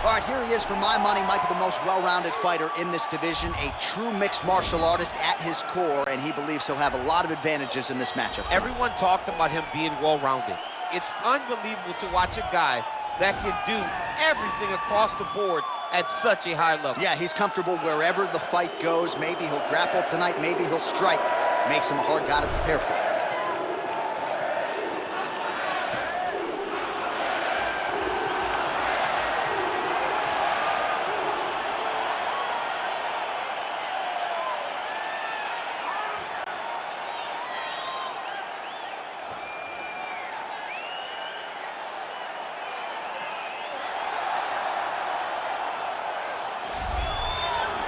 All right, here he is, for my money, might be the most well-rounded fighter in this division, a true mixed martial artist at his core, and he believes he'll have a lot of advantages in this matchup tonight. Everyone talked about him being well-rounded. It's unbelievable to watch a guy that can do everything across the board at such a high level. Yeah, he's comfortable wherever the fight goes. Maybe he'll grapple tonight, maybe he'll strike. Makes him a hard guy to prepare for.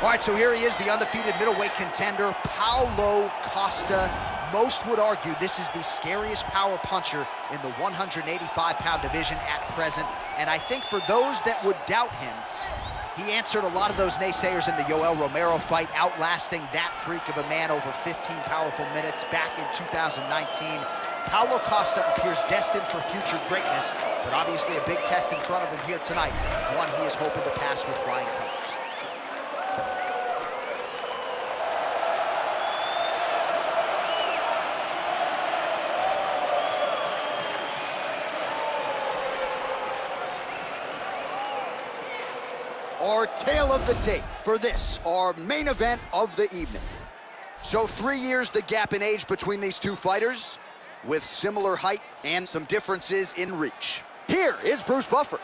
All right, so here he is, the undefeated middleweight contender, Paulo Costa. Most would argue this is the scariest power puncher in the 185-pound division at present. And I think for those that would doubt him, he answered a lot of those naysayers in the Yoel Romero fight, outlasting that freak of a man over 15 powerful minutes back in 2019. Paulo Costa appears destined for future greatness, but obviously a big test in front of him here tonight, one he is hoping to pass with flying colors. Our tale of the tape for this, our main event of the evening. So 3 years the gap in age between these two fighters, with similar height and some differences in reach. Here is Bruce Buffer.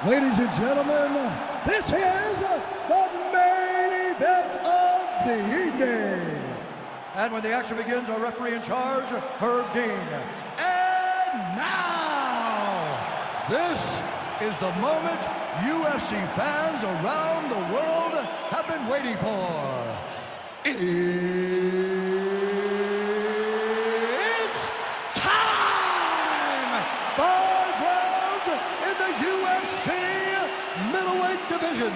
Ladies and gentlemen, this is the main event of the evening. And when the action begins, our referee in charge, Herb Dean. And now, this is the moment UFC fans around the world have been waiting for. It's time! 5 rounds in the UFC middleweight division.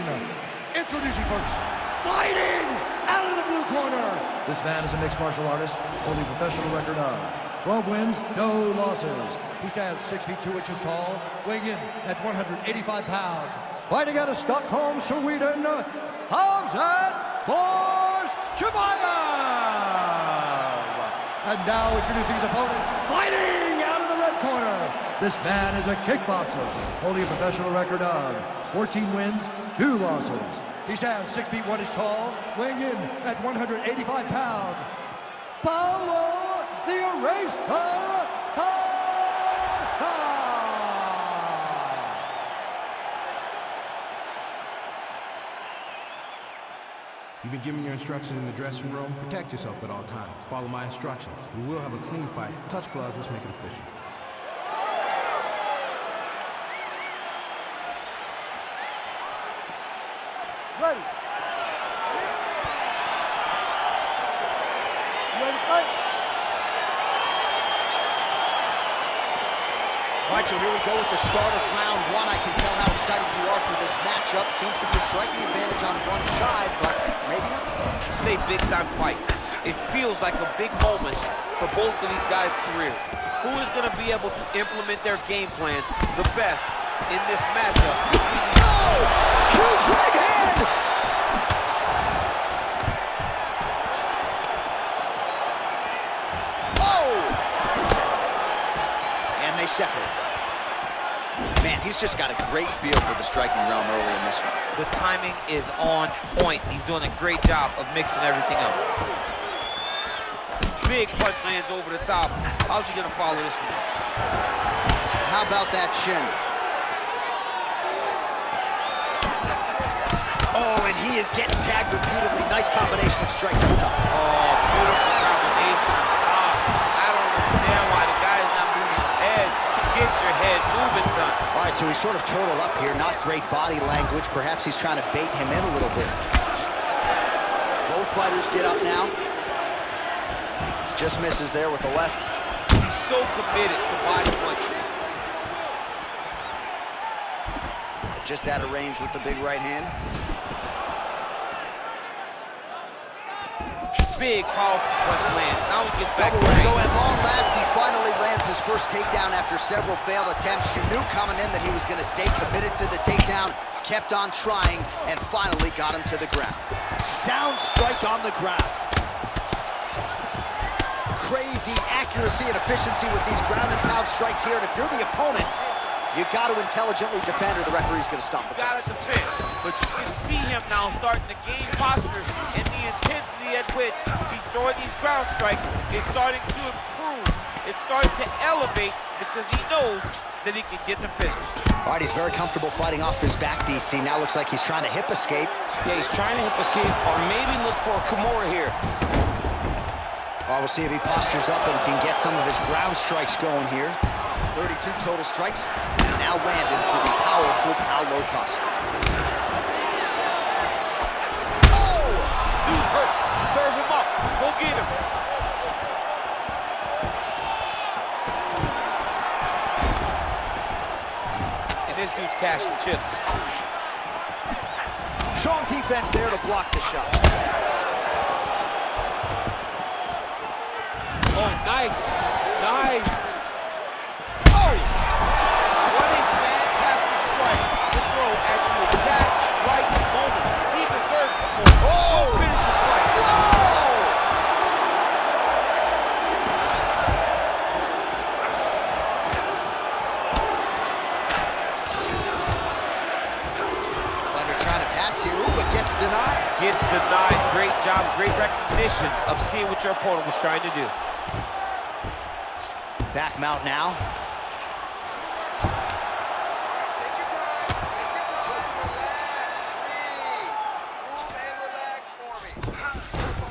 Introducing first, fighting out of the blue corner. This man is a mixed martial artist, holding a professional record of 12 wins, no losses. He stands 6 feet 2 inches tall, weighing in at 185 pounds. Fighting out of Stockholm, Sweden, Khamzat Chimaev. And now introducing his opponent, fighting out of the red corner. This man is a kickboxer, holding a professional record of 14 wins, 2 losses. He stands 6 feet 1 inches tall, weighing in at 185 pounds. Paulo the Eraser Costa. You've been given your instructions in the dressing room. Protect yourself at all times. Follow my instructions. We will have a clean fight. Touch gloves, let's make it official. Ready. Ready to fight? All right, so here we go with the start of round 1. I can tell how excited you are for this matchup. Seems to be a striking advantage on one side, but maybe not. This is a big-time fight. It feels like a big moment for both of these guys' careers. Who is going to be able to implement their game plan the best in this matchup? Oh! Huge right hand! Oh! And they separate. Man, he's just got a great feel for the striking realm early in this one. The timing is on point. He's doing a great job of mixing everything up. Big punch lands over the top. How's he gonna follow this one? How about that shin? Oh, and he is getting tagged repeatedly. Nice combination of strikes on top. Oh, beautiful combination on top. I don't understand why the guy is not moving his head. Get your head moving, son. All right, so he's sort of turtled up here. Not great body language. Perhaps he's trying to bait him in a little bit. Both fighters get up now. Just misses there with the left. He's so committed to body punching. Just out of range with the big right hand. big, powerful punch land. Now we get back to So at long last, he finally lands his first takedown after several failed attempts. You knew coming in that he was going to stay committed to the takedown, kept on trying, and finally got him to the ground. Sound strike on the ground. Crazy accuracy and efficiency with these ground and pound strikes here, and if you're the opponents, you got to intelligently defend or the referee's going to stop the fight. Got to defend, but you can see him now starting to gain posture, and the intensity at which he's throwing these ground strikes is starting to improve. It's starting to elevate because he knows that he can get the finish. All right, he's very comfortable fighting off his back, DC. Now looks like he's trying to hip escape. Yeah, he's trying to hip escape or maybe look for a Kimura here. Well, we'll see if he postures up and can get some of his ground strikes going here. 32 total strikes, now landed for the powerful Paulo Costa. Oh! Dude's hurt. Serve him up. Go get him. And this dude's cashing chips. Strong defense there to block the shot. Oh, nice. Nice. Oh! What a fantastic strike. This throw at the exact right moment. He deserves this moment. Oh! Go finish this fight. Fighter trying to pass here, ooh, but gets denied. Gets denied. Great job, great recognition of seeing what your opponent was trying to do. Back mount now. Take your time, relax, breathe, move and relax for me.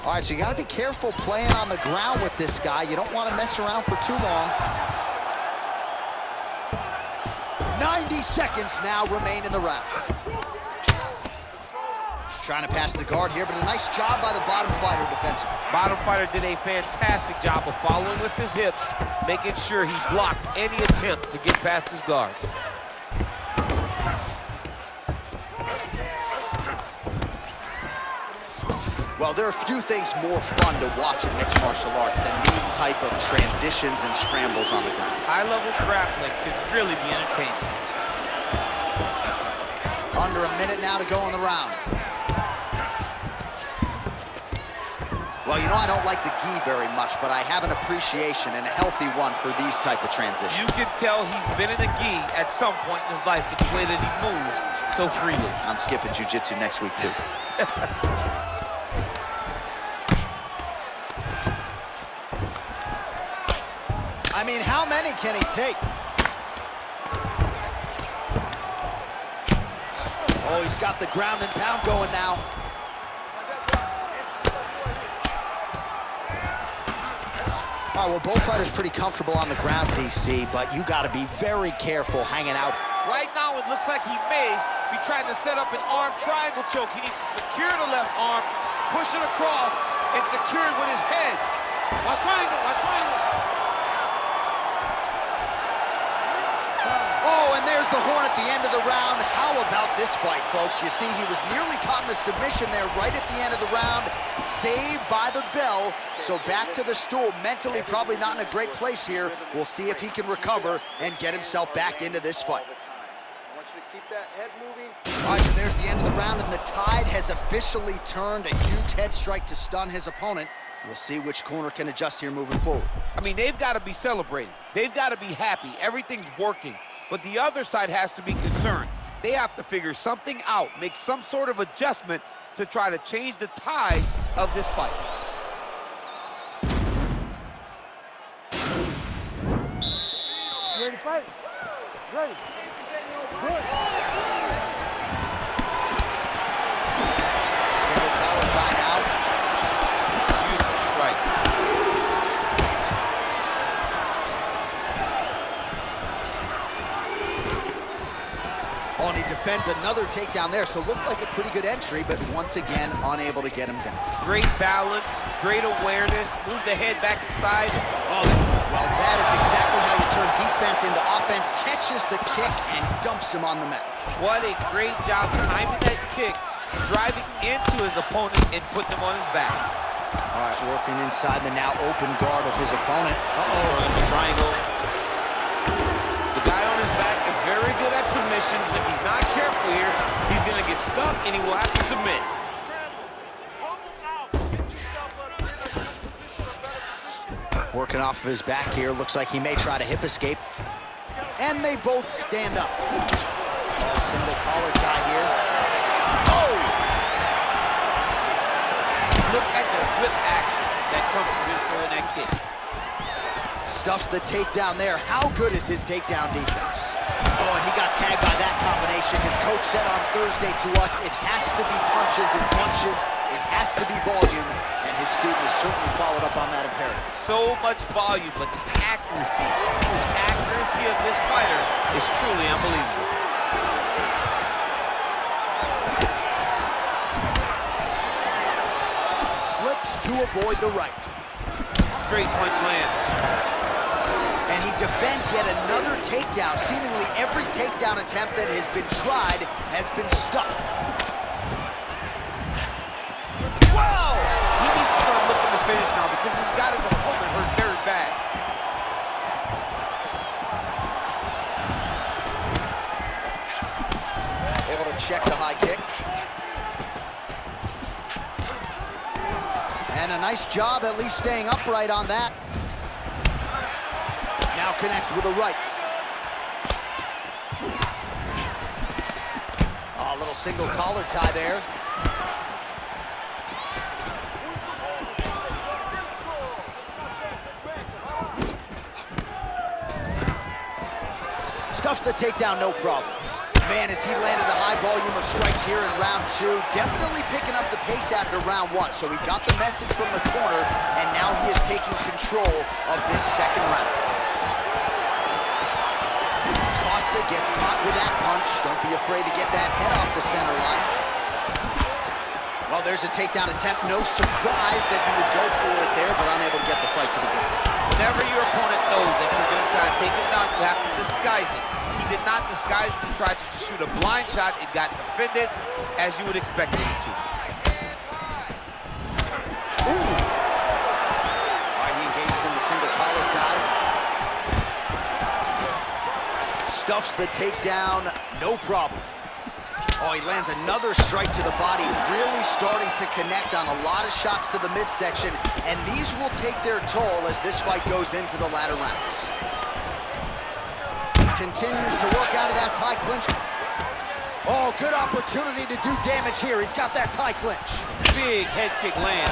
All right, so you got to be careful playing on the ground with this guy. You don't want to mess around for too long. 90 seconds now remain in the round. Trying to pass the guard here, but a nice job by the bottom fighter defensively. Bottom fighter did a fantastic job of following with his hips, making sure he blocked any attempt to get past his guards. Well, there are few things more fun to watch in mixed martial arts than these type of transitions and scrambles on the ground. High-level grappling can really be entertaining. Under a minute now to go in the round. Well, you know I don't like the gi very much, but I have an appreciation and a healthy one for these type of transitions. You can tell he's been in the gi at some point in his life with the way that he moves so freely. I'm skipping jiu-jitsu next week, too. I mean, how many can he take? Oh, he's got the ground and pound going now. All right, well, both fighters pretty comfortable on the ground, DC, but you got to be very careful hanging out. Right now, it looks like he may be trying to set up an arm triangle choke. He needs to secure the left arm, push it across, and secure it with his head. Watch triangle, watch triangle. Oh, and there's the horn at the end of the round. How about this fight, folks? You see, he was nearly caught in a submission there right at the end of the round, saved by the bell. So back to the stool, mentally probably not in a great place here. We'll see if he can recover and get himself back into this fight. I want you to keep that head moving. All right, so there's the end of the round, and the tide has officially turned. A huge head strike to stun his opponent. We'll see which corner can adjust here moving forward. I mean, they've got to be celebrating. They've got to be happy. Everything's working. But the other side has to be concerned. They have to figure something out, make some sort of adjustment to try to change the tide of this fight. You ready to fight? Ready. Good. Single collar tie now. Beautiful strike. Oh, and he defends another takedown there, so looked like a pretty good entry, but once again, unable to get him down. Great balance, great awareness, move the head back inside. Oh, well, that is exactly how you turn defense into offense. Catches the kick and dumps him on the mat. What a great job timing that kick, driving into his opponent and putting him on his back. All right, working inside the now open guard of his opponent. Throwing up the triangle. The guy on his back is very good at submissions, and if he's not careful here, he's going to get stuck, and he will have to submit. Scramble. Pummel out. Get yourself up in a good position, a better position. Working off of his back here. Looks like he may try to hip escape. And they both stand up. Single collar tie here. Oh! Look at the whip action that comes from him throwing that kick. Stuffs the takedown there. How good is his takedown defense? Oh, and he got tagged by that combination. His coach said on Thursday to us, it has to be punches and punches. It has to be volume. And his student has certainly followed up on that imperative. So much volume, but the accuracy of this fighter is truly unbelievable. Slips to avoid the right. Straight punch lands. And he defends yet another takedown. Seemingly every takedown attempt that has been tried has been stuffed. Wow! He needs to start looking to finish now because he's got his opponent hurt very bad. Able to check the high kick. And a nice job at least staying upright on that. Now connects with a right. Oh, a little single collar tie there. Stuffs the takedown, no problem. Man, as he landed a high volume of strikes here in round two, definitely picking up the pace after round one. So he got the message from the corner, and now he is taking control of this second round. Costa gets caught with that punch. Don't be afraid to get that head off the center line. Well, there's a takedown attempt. No surprise that he would go for it there, but unable to get the fight to the ground. Whenever your opponent knows that you're going to try to take him down, you have to disguise it. He did not disguise it. He tried to shoot a blind shot. It got defended as you would expect it to. Ooh! All right, he engages in the single collar tie. Stuffs the takedown, no problem. Oh, he lands another strike to the body, really starting to connect on a lot of shots to the midsection, and these will take their toll as this fight goes into the latter rounds. Continues to work out of that tie clinch. Oh, good opportunity to do damage here. He's got that tie clinch. Big head kick lands.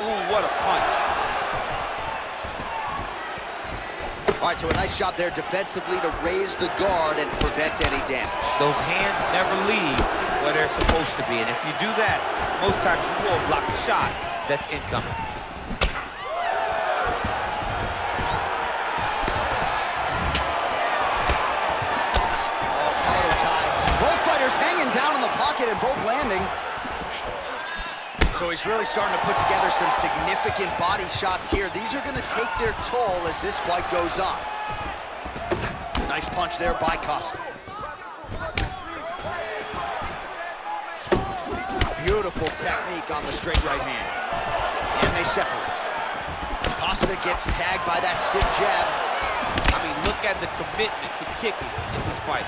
Ooh, what a punch. All right, so a nice shot there defensively to raise the guard and prevent any damage. Those hands never leave where they're supposed to be, and if you do that, most times you will block a shot that's incoming. Both fighters hanging down in the pocket and both landing. So he's really starting to put together some significant body shots here. These are going to take their toll as this fight goes on. Nice punch there by Costa. Beautiful technique on the straight right hand. And they separate. Costa gets tagged by that stiff jab. I mean, look at the commitment to kicking in this fight.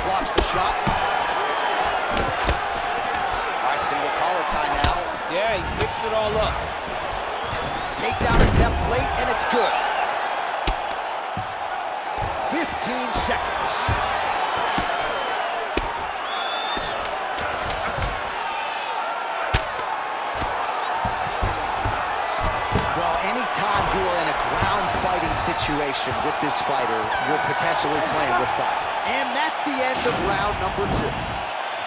Blocks the shot. All right, single collar tie now. Yeah, he mixed it all up. Takedown attempt late, and it's good. 15 seconds. Well, anytime you are in a ground fighting situation with this fighter, you're potentially playing with fire. And that's the end of round number two.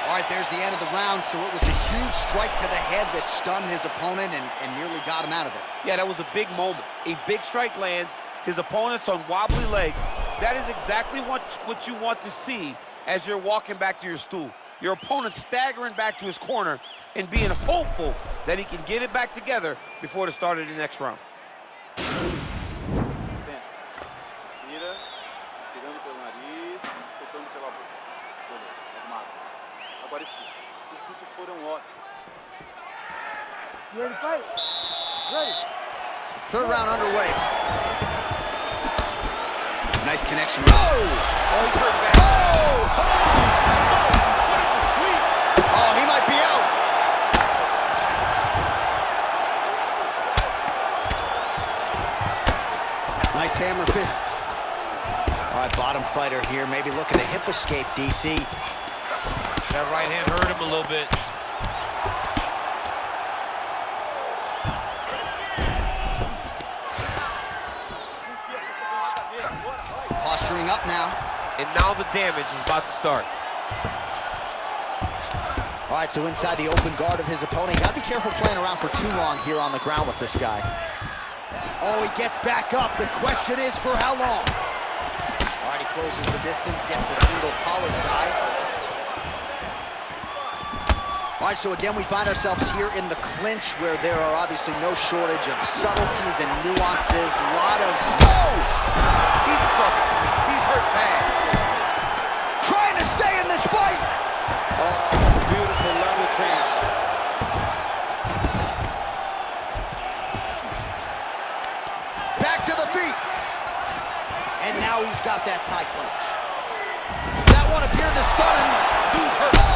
All right, there's the end of the round, so it was a huge strike to the head that stunned his opponent and nearly got him out of there. Yeah, that was a big moment. A big strike lands, his opponent's on wobbly legs. That is exactly what you want to see as you're walking back to your stool. Your opponent staggering back to his corner and being hopeful that he can get it back together before the start of the next round. Senta. Respira. Inspirando pelo nariz, soltando pela boca. Beleza, arrumado. Agora escuta. Os chutes foram ótimos. You ready to fight? Ready. Third round underway. Nice connection. Oh! Oh, he's hurt bad. Oh, he might be out. Nice hammer fist. All right, bottom fighter here, maybe looking to hip escape, DC. That right hand hurt him a little bit. Posturing up now. And now the damage is about to start. All right, so inside the open guard of his opponent. Gotta be careful playing around for too long here on the ground with this guy. Oh, he gets back up. The question is for how long? All right, he closes the distance, gets the single collar tie. All right, so again, we find ourselves here in the clinch where there are obviously no shortage of subtleties and nuances. A lot of... Oh! He's in trouble. He's hurt bad. Trying to stay in this fight! Oh, beautiful level change. Back to the feet. And now he's got that tie clinch. That one appeared to stun him. Who's hurt? Oh!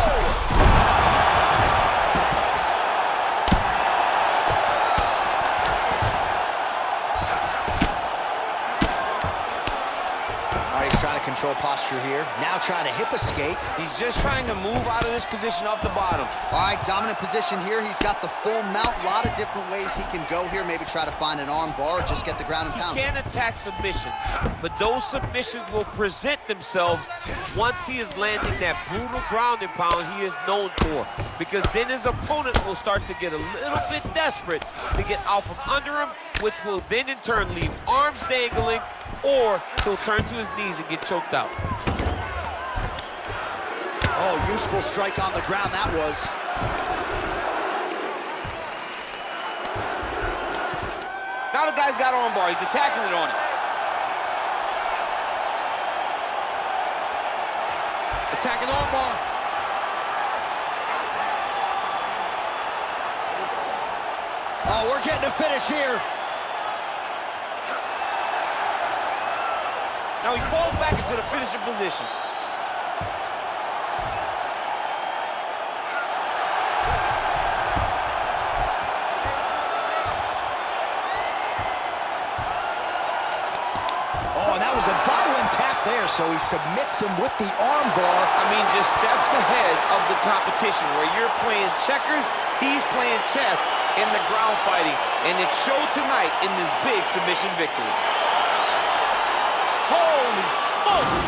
Trying to control posture here. Now trying to hip escape. He's just trying to move out of this position up the bottom. All right, dominant position here. He's got the full mount. A lot of different ways he can go here. Maybe try to find an arm bar or just get the ground and pound. He can attack submission, but those submissions will present themselves once he is landing that brutal ground and pound he is known for. Because then his opponent will start to get a little bit desperate to get out from under him, which will then in turn leave arms dangling, or he'll turn to his knees and get choked out. Oh, useful strike on the ground that was. Now the guy's got arm bar. He's attacking it on him. Attacking arm bar. Oh, we're getting a finish here. Now he falls back into the finishing position. Oh, and that was a violent tap there, so he submits him with the arm bar. I mean, just steps ahead of the competition. Where you're playing checkers, he's playing chess in the ground fighting. And it showed tonight in this big submission victory. Holy smokes!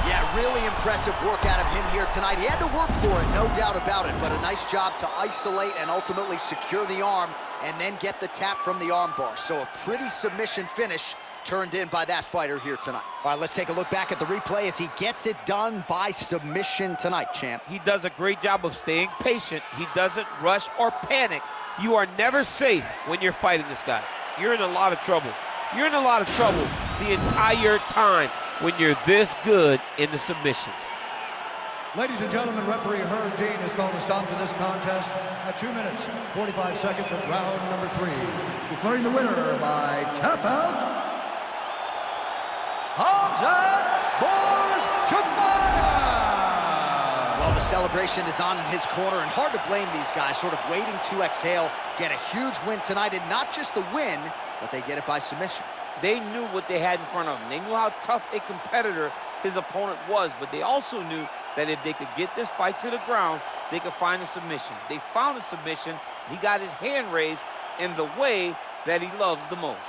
Yeah, really impressive work out of him here tonight. He had to work for it, no doubt about it, but a nice job to isolate and ultimately secure the arm and then get the tap from the arm bar. So a pretty submission finish turned in by that fighter here tonight. All right, let's take a look back at the replay as he gets it done by submission tonight, champ. He does a great job of staying patient. He doesn't rush or panic. You are never safe when you're fighting this guy. You're in a lot of trouble. You're in a lot of trouble the entire time when you're this good in the submission. Ladies and gentlemen, referee Herb Dean has called a stop to this contest at 2 minutes, 45 seconds of round number 3. Declaring the winner by tap out, Khamzat Chimaev. Well, the celebration is on in his corner, and hard to blame these guys, sort of waiting to exhale, get a huge win tonight, and not just the win, but they get it by submission. They knew what they had in front of them. They knew how tough a competitor his opponent was, but they also knew that if they could get this fight to the ground, they could find a submission. They found a submission. He got his hand raised in the way that he loves the most.